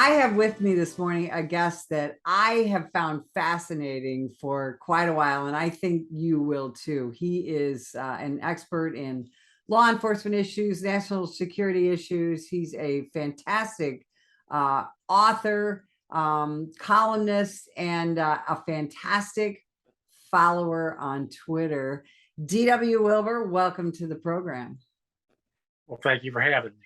I have with me this morning a guest that I have found fascinating for quite a while, and I think you will too. He is an expert in law enforcement issues, national security issues. He's a fantastic author, columnist, and a fantastic follower on Twitter. D W Wilber, welcome to the program. Well, thank you for having me.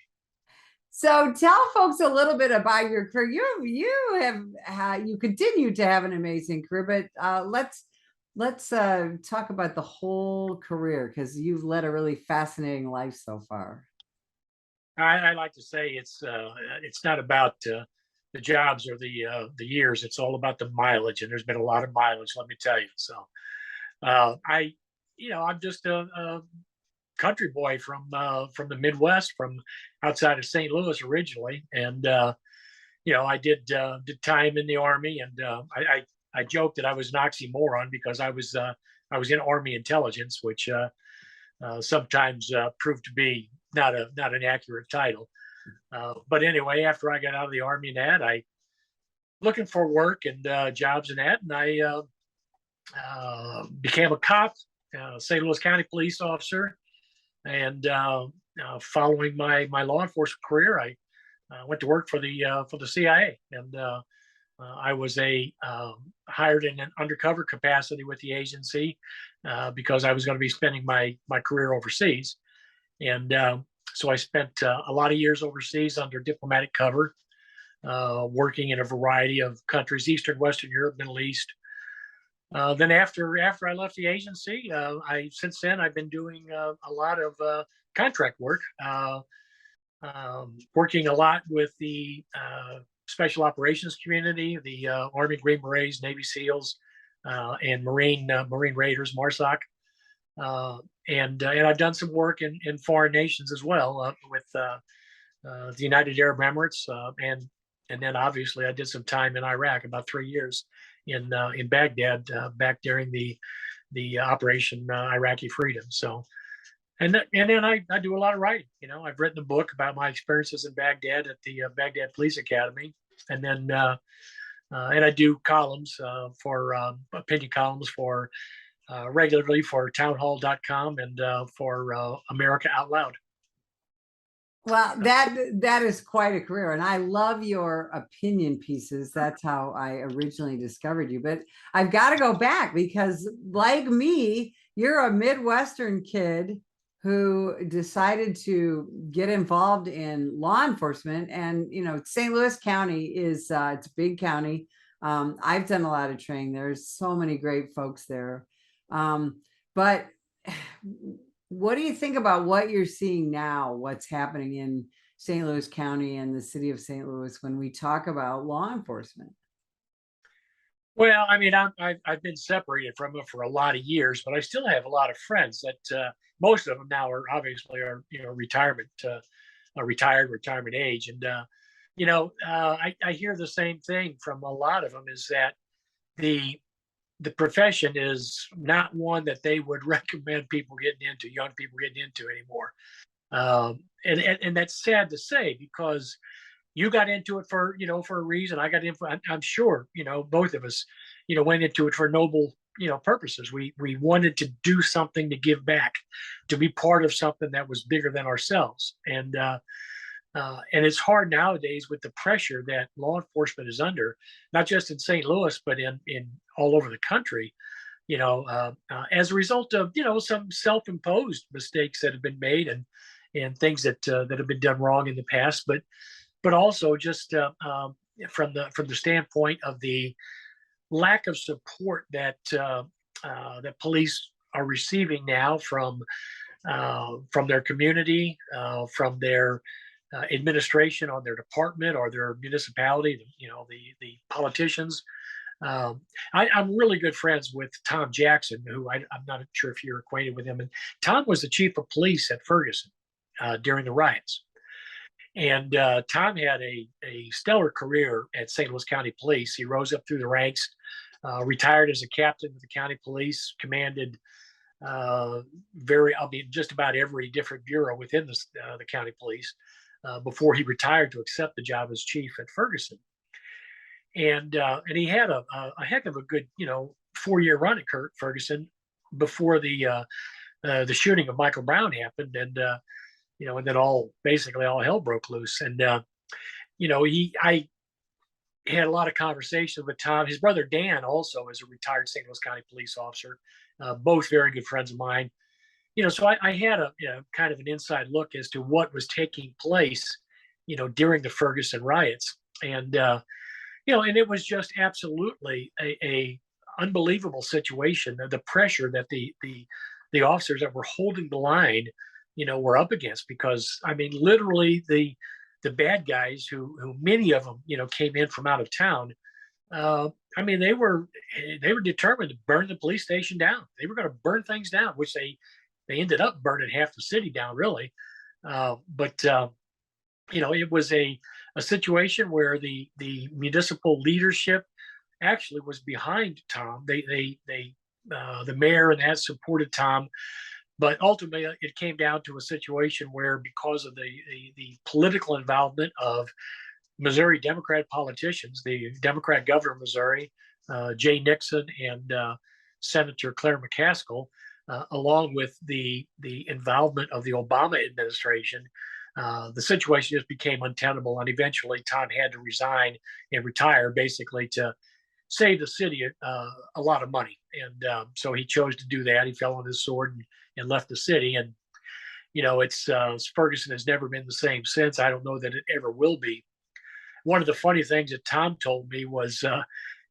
So tell folks a little bit about your career. You continue to have an amazing career, but let's talk about the whole career, because you've led a really fascinating life so far. I like to say it's not about the jobs or the years. It's all about the mileage, and there's been a lot of mileage, let me tell you. So I'm just a country boy from the Midwest, from outside of St. Louis originally, and I did time in the Army, and I joked that I was an oxymoron because I was in Army intelligence, which sometimes proved to be not an accurate title. But anyway, after I got out of the Army and that, I looking for work and jobs and that, and I became a cop, St. Louis County police officer. And following my law enforcement career, I went to work for the CIA, and I was hired in an undercover capacity with the agency because I was going to be spending my career overseas, and so I spent a lot of years overseas under diplomatic cover, working in a variety of countries: Eastern, Western Europe, Middle East. Then after I left the agency, since then I've been doing a lot of contract work, working a lot with the special operations community, the Army Green Berets, Navy SEALs, and Marine Raiders, MARSOC, and I've done some work in foreign nations as well, with the United Arab Emirates, and then obviously I did some time in Iraq, about 3 years in Baghdad, back during the Operation Iraqi Freedom. So, and then I do a lot of writing. I've written a book about my experiences in Baghdad at the Baghdad Police Academy, and then and I do columns for opinion columns for regularly for townhall.com and for America Out Loud. Well, that is quite a career, and I love your opinion pieces. That's how I originally discovered you. But I've got to go back, because like me, you're a Midwestern kid who decided to get involved in law enforcement. And St. Louis County is it's a big county. I've done a lot of training. There's so many great folks there. But what do you think about what you're seeing now, what's happening in St. Louis County and the city of St. Louis when we talk about law enforcement? Well, I mean, I've been separated from it for a lot of years, but I still have a lot of friends that most of them now are obviously retirement age, and I hear the same thing from a lot of them, is that the profession is not one that they would recommend young people getting into anymore. And that's sad to say, because you got into it for a reason. I got into, I'm sure, both of us, went into it for noble, purposes. We wanted to do something to give back, to be part of something that was bigger than ourselves. And it's hard nowadays with the pressure that law enforcement is under, not just in St. Louis, but in all over the country, as a result of, some self-imposed mistakes that have been made, and things that have been done wrong in the past, but also just from the standpoint of the lack of support that that police are receiving now from their community, from their administration on their department or their municipality, the politicians. I'm really good friends with Tom Jackson, who I'm not sure if you're acquainted with him. And Tom was the chief of police at Ferguson during the riots. And Tom had a stellar career at St. Louis County Police. He rose up through the ranks, retired as a captain of the county police, commanded just about every different bureau within the county police. before he retired to accept the job as chief at Ferguson. And he had a heck of a good 4-year run at Ferguson before the shooting of Michael Brown happened, and then basically all hell broke loose. And I had a lot of conversations with Tom. His brother Dan also is a retired St. Louis County police officer, both very good friends of mine. So I had a kind of an inside look as to what was taking place, during the Ferguson riots, and and it was just absolutely a unbelievable situation. The pressure that the officers that were holding the line, were up against, because I mean, literally the bad guys who many of them, came in from out of town. I mean, they were determined to burn the police station down. They were going to burn things down, which they ended up burning half the city down, really. But it was a situation where the municipal leadership actually was behind Tom. The mayor and that supported Tom, but ultimately it came down to a situation where, because of the political involvement of Missouri Democrat politicians, the Democrat governor of Missouri, Jay Nixon, and Senator Claire McCaskill, along with the involvement of the Obama administration, the situation just became untenable, and eventually Tom had to resign and retire, basically to save the city a lot of money. And so he chose to do that. He fell on his sword and left the city. And it's Ferguson has never been the same since. I don't know that it ever will be. One of the funny things that Tom told me was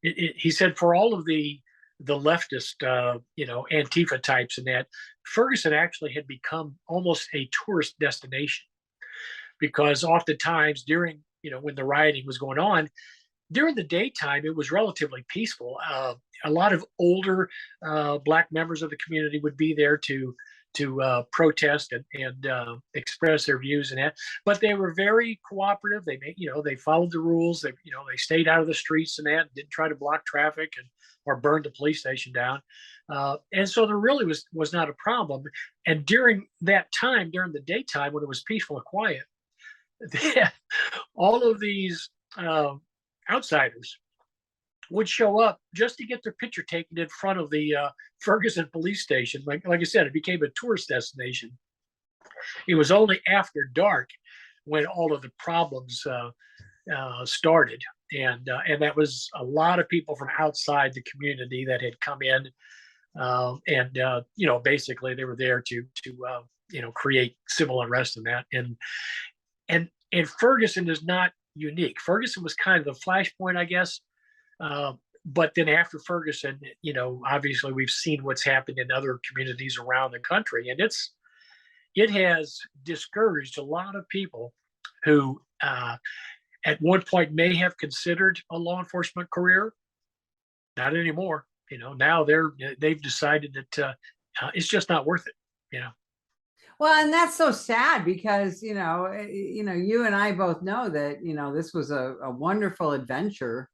he said, for all of the leftist Antifa types and that, Ferguson actually had become almost a tourist destination, because oftentimes during when the rioting was going on, during the daytime it was relatively peaceful. A lot of older Black members of the community would be there to protest and express their views and that, but they were very cooperative. They followed the rules. They stayed out of the streets and that, didn't try to block traffic or burn the police station down. And so there really was not a problem. And during that time, during the daytime when it was peaceful and quiet, all of these outsiders would show up just to get their picture taken in front of the Ferguson police station. Like I said, it became a tourist destination. It was only after dark when all of the problems started, and that was a lot of people from outside the community that had come in, and basically they were there to create civil unrest and that. And Ferguson is not unique. Ferguson was kind of the flashpoint, I guess. But then after Ferguson, obviously we've seen what's happened in other communities around the country, and it has discouraged a lot of people who at one point may have considered a law enforcement career. Not anymore. Now they've decided that it's just not worth it. Well, and that's so sad, because you and I both know that this was a wonderful adventure,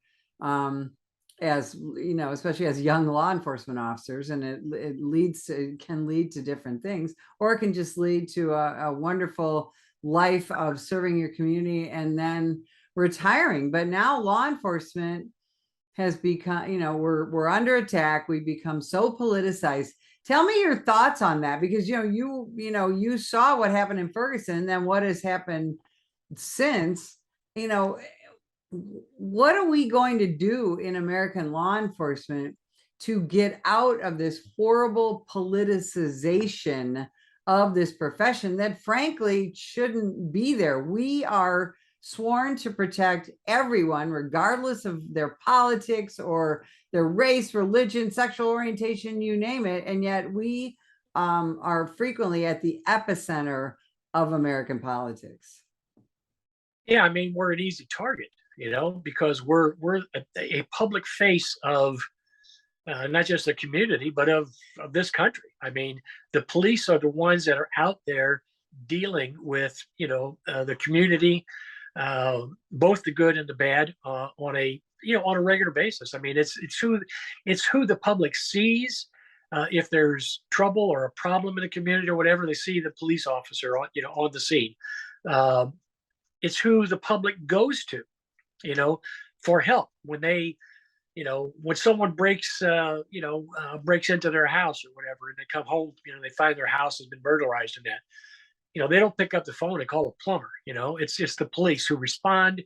as especially as young law enforcement officers, and it can lead to different things, or it can just lead to a wonderful life of serving your community and then retiring. But now law enforcement has become, we're under attack. We've become so politicized. Tell me your thoughts on that, because you saw what happened in Ferguson, and then what has happened since. What are we going to do in American law enforcement to get out of this horrible politicization of this profession that frankly shouldn't be there? We are sworn to protect everyone, regardless of their politics or their race, religion, sexual orientation, you name it. And yet we are frequently at the epicenter of American politics. Yeah, I mean, we're an easy target, because we're a public face of not just the community, but of this country. I mean, the police are the ones that are out there dealing with, the community, both the good and the bad, on a regular basis. I mean, it's who the public sees. If there's trouble or a problem in the community or whatever, they see the police officer on the scene. it's who the public goes to, for help when they, when someone breaks into their house or whatever, and they come home, they find their house has been burglarized and that, they don't pick up the phone and call a plumber. It's the police who respond,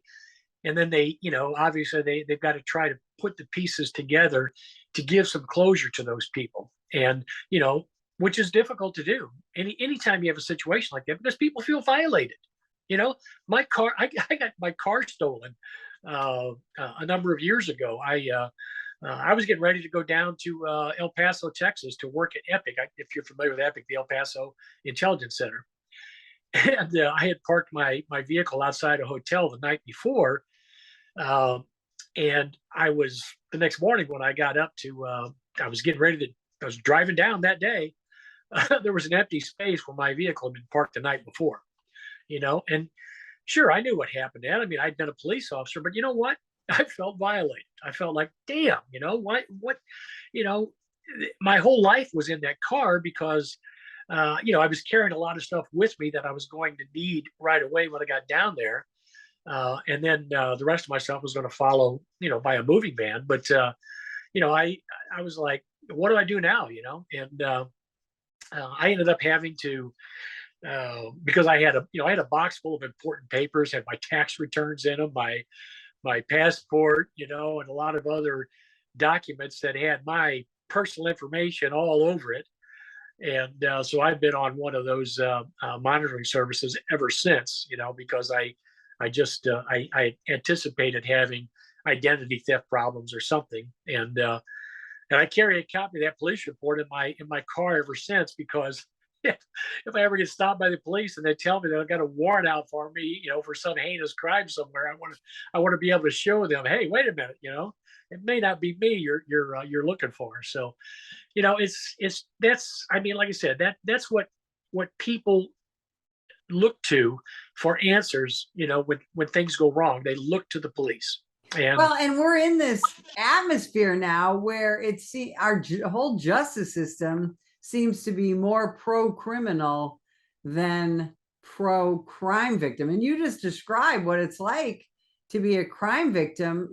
and then they, obviously they've got to try to put the pieces together to give some closure to those people, and which is difficult to do. Anytime you have a situation like that, because people feel violated. My car, I got my car stolen a number of years ago. I was getting ready to go down to El Paso, Texas, to work at Epic. If you're familiar with Epic, the El Paso Intelligence Center, and I had parked my vehicle outside a hotel the night before, and I was the next morning when I got up to, I was getting ready to, I was driving down that day. There was an empty space where my vehicle had been parked the night before, and sure, I knew what happened. And I mean, I'd been a police officer, but you know what? I felt violated. I felt like, damn, what, you know, my whole life was in that car because, I was carrying a lot of stuff with me that I was going to need right away when I got down there. And then the rest of my stuff was going to follow, by a moving van. But, I was like, what do I do now? And I ended up having to, because I had a box full of important papers, had my tax returns in them, my passport, and a lot of other documents that had my personal information all over it. And so I've been on one of those monitoring services ever since, because I anticipated having identity theft problems or something, and I carry a copy of that police report in my car ever since, because if I ever get stopped by the police and they tell me that I've got a warrant out for me, for some heinous crime somewhere, I want to be able to show them, hey, wait a minute, it may not be me you're looking for. So, that's, I mean, like I said, that's what people look to for answers. When things go wrong, they look to the police. And well, and we're in this atmosphere now where it's our whole justice system seems to be more pro-criminal than pro-crime victim. And you just described what it's like to be a crime victim,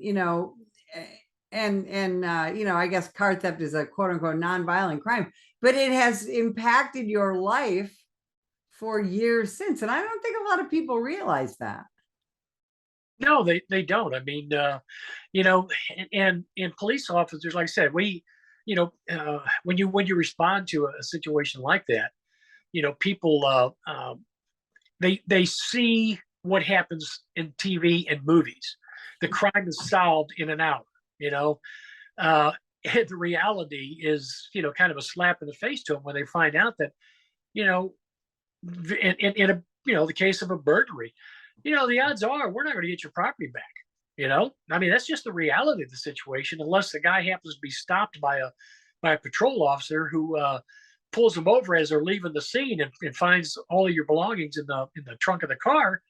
and I guess car theft is a quote unquote nonviolent crime, but it has impacted your life for years since. And I don't think a lot of people realize that. no, they don't. I mean, and police officers, like I said, we, when you respond to a situation like that, people they see what happens in TV and movies. The crime is solved in an hour. And the reality is, kind of a slap in the face to them when they find out that, in the case of a burglary, the odds are we're not going to get your property back. I mean, that's just the reality of the situation, unless the guy happens to be stopped by a patrol officer who pulls them over as they're leaving the scene and finds all of your belongings in the trunk of the car.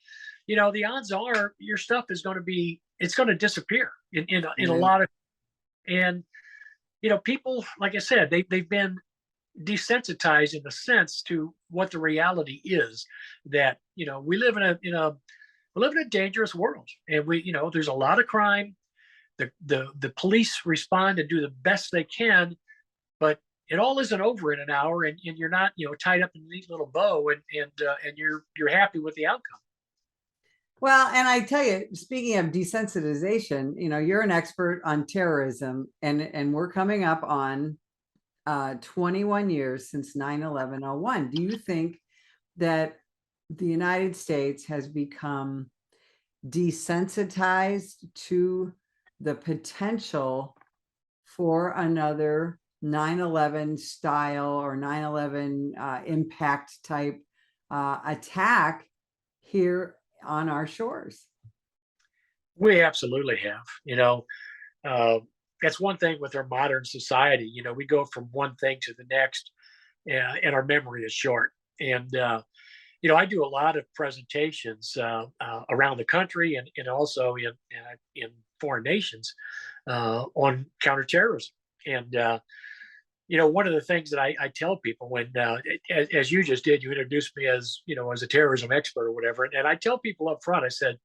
The odds are your stuff is going to disappear in a lot of, and people, like I said, they've been desensitized in a sense to what the reality is, that we live in a dangerous world, and there's a lot of crime. The police respond and do the best they can, but it all isn't over in an hour, and you're not tied up in a neat little bow, and you're happy with the outcome. Well, and I tell you, speaking of desensitization, you're an expert on terrorism, and we're coming up on 21 years since 9/11/01. Do you think that the United States has become desensitized to the potential for another 9/11 style or 9/11 impact type attack here on our shores? We absolutely have. That's one thing with our modern society. We go from one thing to the next, and our memory is short. And I do a lot of presentations around the country and also in foreign nations on counterterrorism. And one of the things that I tell people when, as you just did, you introduced me as, as a terrorism expert or whatever. And I tell people up front, I said,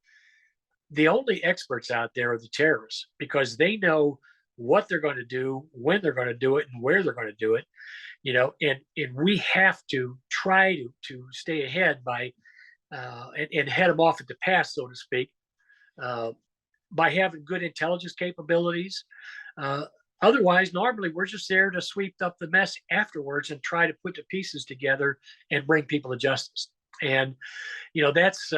the only experts out there are the terrorists, because they know what they're going to do, when they're going to do it, and where they're going to do it. And we have to try to stay ahead by and head them off at the pass, so to speak, uh, by having good intelligence capabilities. Otherwise, normally we're just there to sweep up the mess afterwards and try to put the pieces together and bring people to justice. And that's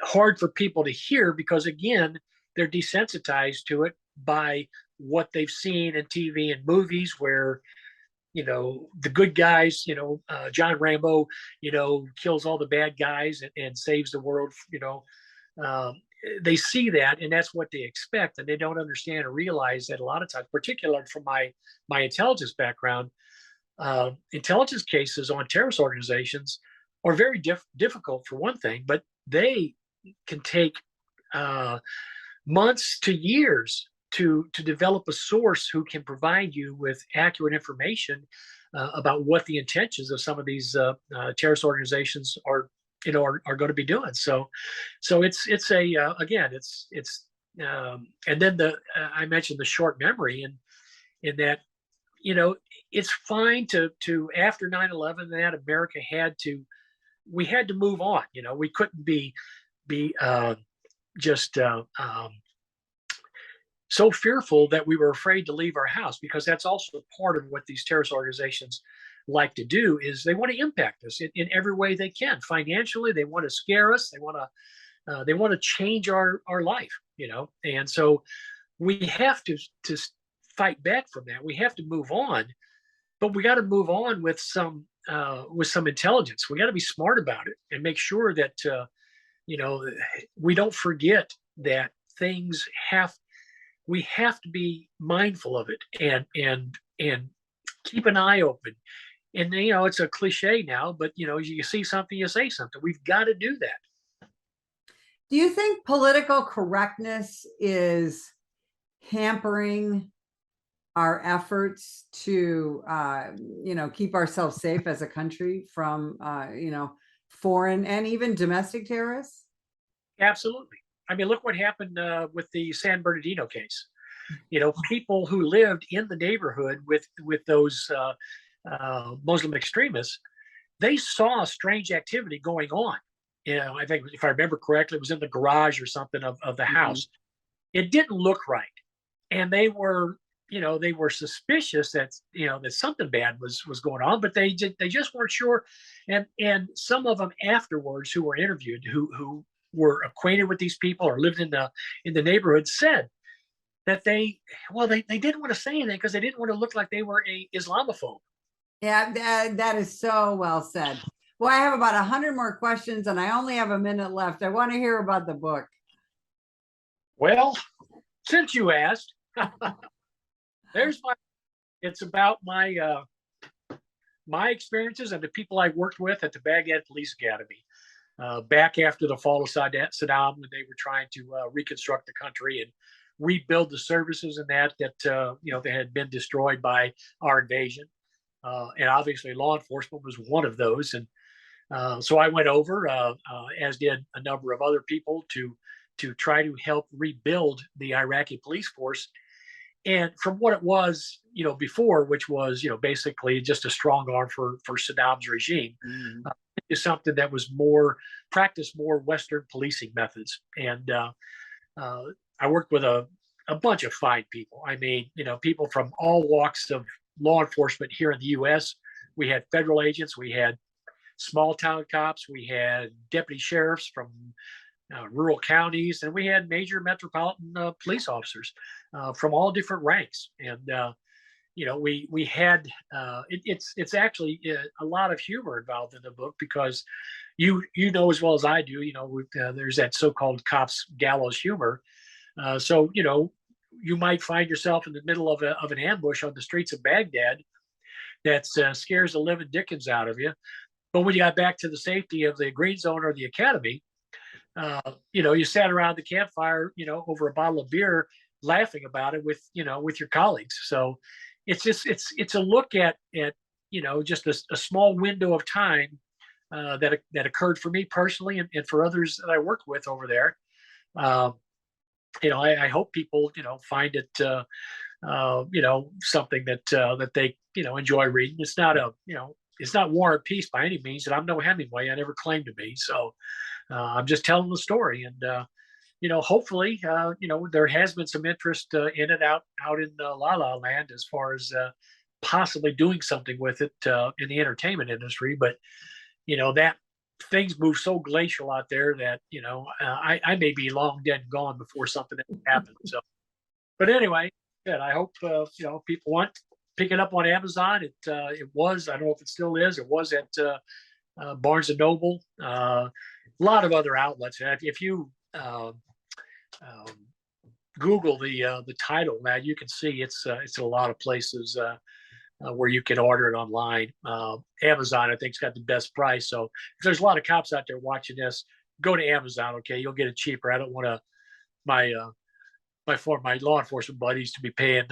hard for people to hear, because again, they're desensitized to it by what they've seen in TV and movies, where the good guys, John Rambo, kills all the bad guys and saves the world. Um, they see that, and that's what they expect, and they don't understand or realize that a lot of times, particularly from my intelligence background, intelligence cases on terrorist organizations are very difficult, for one thing, but they can take months to years to develop a source who can provide you with accurate information about what the intentions of some of these terrorist organizations are going to be doing. So it's a again, it's and then I mentioned the short memory, and in that, it's fine to after 9/11, that America we had to move on. We couldn't be just so fearful that we were afraid to leave our house, because that's also part of what these terrorist organizations like to do, is they want to impact us in every way they can. Financially, they want to scare us. They want to change our life, and so we have to fight back from that. We have to move on, but we got to move on with some intelligence. We got to be smart about it and make sure that we don't forget that we have to be mindful of it and keep an eye open. And it's a cliche now, but you see something, you say something. We've got to do that. Do you think political correctness is hampering our efforts to keep ourselves safe as a country from foreign and even domestic terrorists? Absolutely. I mean, look what happened with the San Bernardino case. People who lived in the neighborhood with those Muslim extremists, they saw strange activity going on. I think, if I remember correctly, it was in the garage or something of the house. It didn't look right, and they were suspicious that that something bad was going on, but they just weren't sure. And some of them afterwards, who were interviewed, who were acquainted with these people or lived in the neighborhood, said that they didn't want to say anything because they didn't want to look like they were a Islamophobe. Yeah, that is so well said. Well, I have about 100 more questions, and I only have a minute left. I want to hear about the book. Well, since you asked, it's about my experiences and the people I worked with at the Baghdad Police Academy back after the fall of Saddam, when they were trying to reconstruct the country and rebuild the services and that they had been destroyed by our invasion. And obviously law enforcement was one of those. And so I went over, as did a number of other people, to try to help rebuild the Iraqi police force. And from what it was, before, which was, basically just a strong arm for Saddam's regime, into something that was practiced more Western policing methods. And I worked with a bunch of fine people. I mean, people from all walks of law enforcement here in the U.S. We had federal agents, we had small town cops, we had deputy sheriffs from rural counties, and we had major metropolitan police officers from all different ranks. And we had it's actually a lot of humor involved in the book, because you know as well as I do, there's that so-called cops gallows humor. So you might find yourself in the middle of an ambush on the streets of Baghdad that scares the living dickens out of you. But when you got back to the safety of the green zone or the academy, you sat around the campfire, over a bottle of beer, laughing about it with your colleagues. So it's a look at just a small window of time that occurred for me personally and for others that I worked with over there. I hope people find it something that they enjoy reading. It's not it's not War and Peace by any means, and I'm no Hemingway. I never claimed to be. So I'm just telling the story, and hopefully, there has been some interest in it out in La La Land as far as possibly doing something with it in the entertainment industry. But that things move so glacial out there that I may be long dead and gone before something happens. So, but anyway, good. I hope people want pick it up on Amazon. It was, I don't know if it still is. It was at Barnes and Noble. A lot of other outlets. If you Google the title, now you can see it's a lot of places where you can order it online. Amazon, I think's got the best price. So if there's a lot of cops out there watching this, go to Amazon. Okay, you'll get it cheaper. I don't want my law enforcement buddies to be paying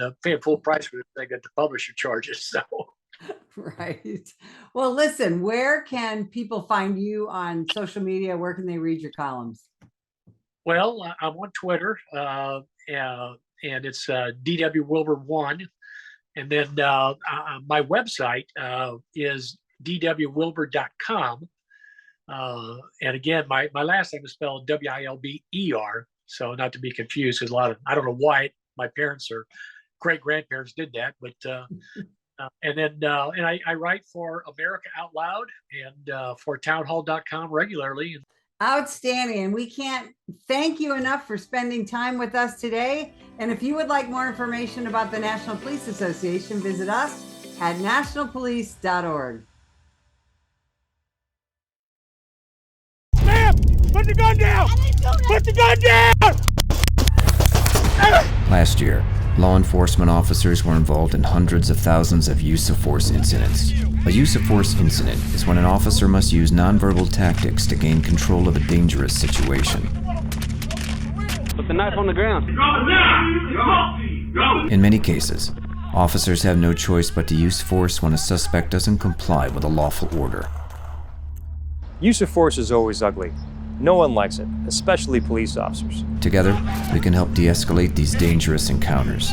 full price for this thing at the publisher charges. So. Right. Well, listen, where can people find you on social media? Where can they read your columns? Well, I'm on Twitter, and it's D W Wilber 1. And then my website is dwwilber.com. And again, my last name is spelled Wilber. So not to be confused, because I don't know why my parents or great grandparents did that, but and I write for America Out Loud and for townhall.com regularly. Outstanding. And we can't thank you enough for spending time with us today. And if you would like more information about the National Police Association, visit us at nationalpolice.org. Ma'am, put the gun down! Put the gun down! Last year, law enforcement officers were involved in hundreds of thousands of use of force incidents. A use of force incident is when an officer must use nonverbal tactics to gain control of a dangerous situation. Put the knife on the ground. In many cases, officers have no choice but to use force when a suspect doesn't comply with a lawful order. Use of force is always ugly. No one likes it, especially police officers. Together, we can help de-escalate these dangerous encounters.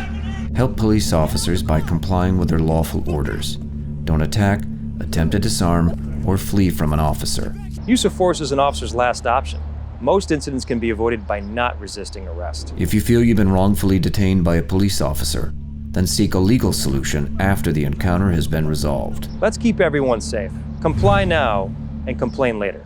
Help police officers by complying with their lawful orders. Don't attack, attempt to disarm, or flee from an officer. Use of force is an officer's last option. Most incidents can be avoided by not resisting arrest. If you feel you've been wrongfully detained by a police officer, then seek a legal solution after the encounter has been resolved. Let's keep everyone safe. Comply now and complain later.